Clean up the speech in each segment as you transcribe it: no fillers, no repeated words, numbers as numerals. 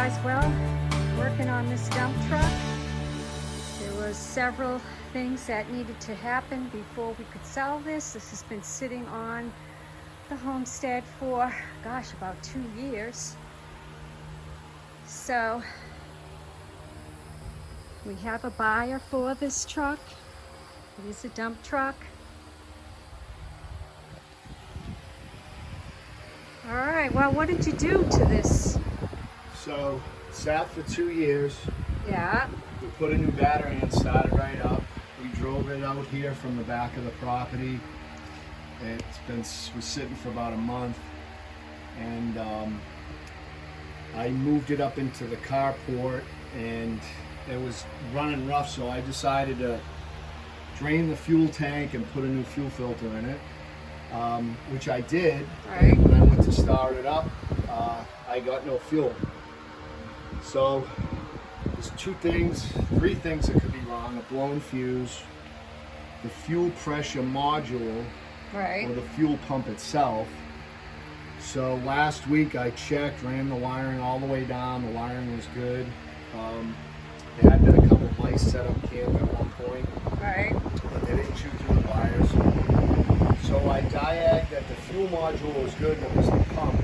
guys, well, working on this dump truck. There was several things that needed to happen before we could sell this. This has been sitting on the homestead for, gosh, about 2 years. So we have a buyer for this truck. It is a dump truck. All right, well, what did you do to this? So, sat for 2 years. Yeah. We put a new battery in, started right up. We drove it out here from the back of the property. Was sitting for about a month. And I moved it up into the carport and it was running rough, so I decided to drain the fuel tank and put a new fuel filter in it, which I did. Right. And when I went to start it up, I got no fuel. So there's three things that could be wrong: a blown fuse, the fuel pressure module, Right. or the fuel pump itself. So last week I checked, ran the wiring all the way down. The wiring was good. There had been a couple of mice set up camp at one point, Right. but they didn't chew through the wires. So I diagged that the fuel module was good and it was the pump.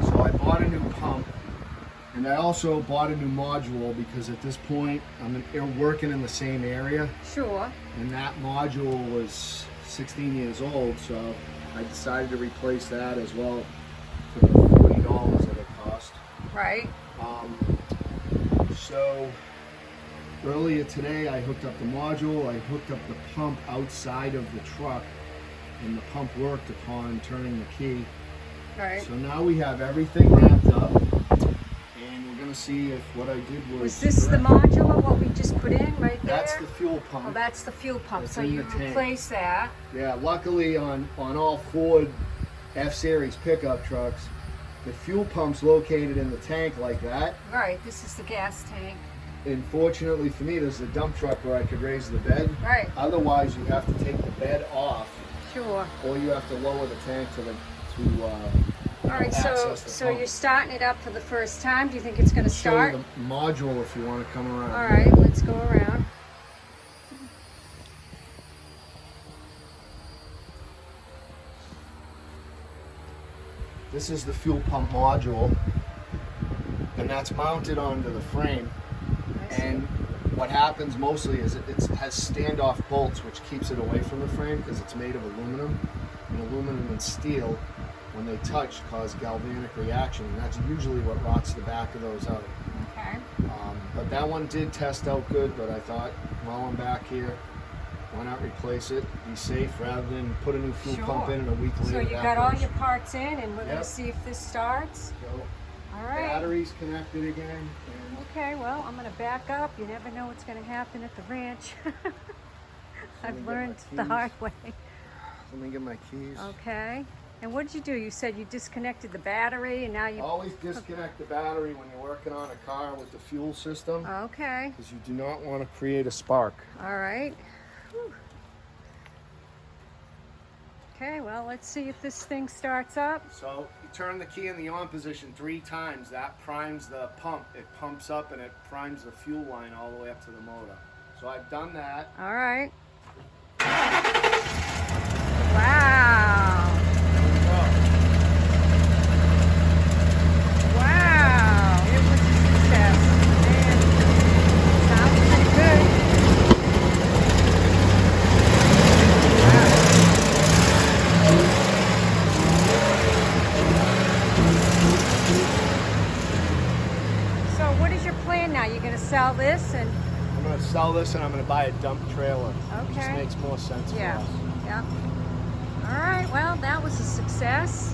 So I bought a new pump, and I also bought a new module because at this point I'm working in the same area, Sure. and that module was 16 years old, so I decided to replace that as well for the $40 that it cost. Right. So earlier today I hooked up the module, I hooked up the pump outside of the truck, and the pump worked upon turning the key. Right. So now we have everything wrapped up, and we're gonna see if what I did was... Was this the modular, what we just put in right there? That's the fuel pump. Oh, that's the fuel pump. That's So in you the tank. replace that. Yeah, luckily on all Ford F-Series pickup trucks, the fuel pump's located in the tank like that. Right. This is the gas tank. And fortunately for me, there's a dump truck where I could raise the bed. Right. Otherwise, you have to take the bed off, Sure. or you have to lower the tank to All right. So access the pump. you're starting it up for the first time. Do you think it's going to Show start? you the module if you want to come around. All right. Let's go around. This is the fuel pump module, and that's mounted onto the frame. And what happens mostly is it has standoff bolts, which keeps it away from the frame because it's made of aluminum. And aluminum and steel, when they touch, cause galvanic reaction, and that's usually what rots the back of those out. Okay. But that one did test out good, but I thought, while I'm back here, why not replace it, be safe, rather than put a new fuel pump in and a week later. So you that got all goes. your parts in, and we're going Yep. to see if this starts. So, All right. batteries connected again. And Okay, well, I'm going to back up. You never know what's going to happen at the ranch. me I've get learned my the keys. hard way. let me get my keys. Okay. And what did you do? You said you disconnected the battery, and now you... Always disconnect the battery when you're working on a car with the fuel system, Okay. because you do not want to create a spark. All right. Whew. Okay, well, let's see if this thing starts up. So you turn the key in the on position 3 times. That primes the pump. It pumps up and it primes the fuel line all the way up to the motor. So I've done that. All right. Wow. There we go. Wow. It was a success. Man, sounds pretty good. Wow. So what is your plan now? You're going to sell this and... I'm going to sell this and I'm going to buy a dump trailer. It just Okay. makes more sense for Yeah. us. Yeah. All right, well, that was a success.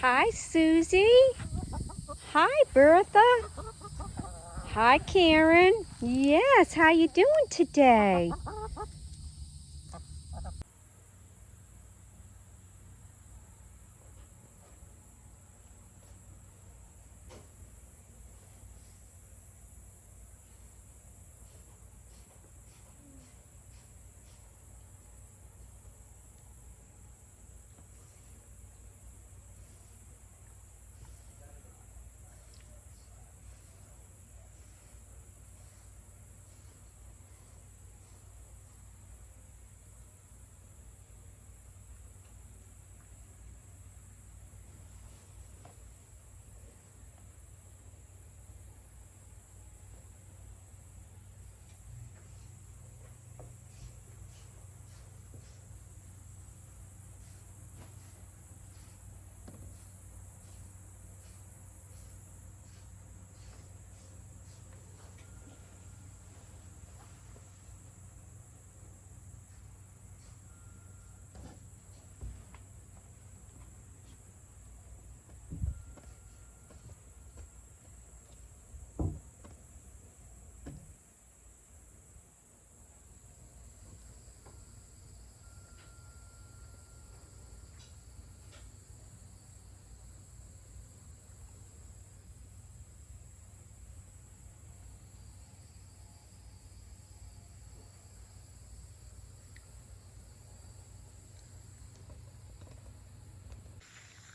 Hi, Susie. Hi, Bertha. Hi, Karen. Yes, how you doing today?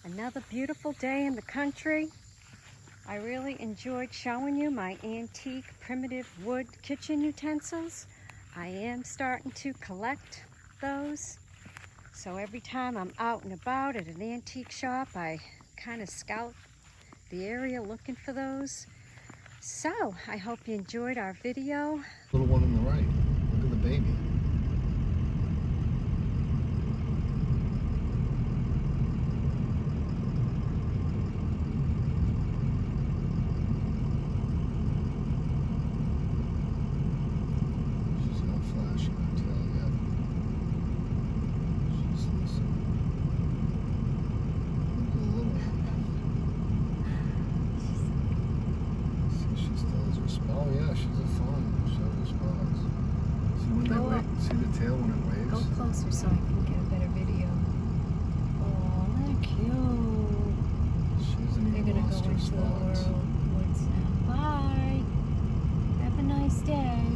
Another beautiful day in the country. I really enjoyed showing you my antique primitive wood kitchen utensils. I am starting to collect those. So every time I'm out and about at an antique shop, I kind of scout the area looking for those. So I hope you enjoyed our video. Little one on the right. Look at the baby. She's not flashing her tail yet. She's listening. Look at the little one. See, she still has her spot. Oh yeah, she's a fawn. She has her spots. See when they Go up. wave? See the tail when it Go waves? closer so I can get a better video. Oh, they're cute. She hasn't They're even gonna lost go her into the spots. woods now. Bye. Have a nice day.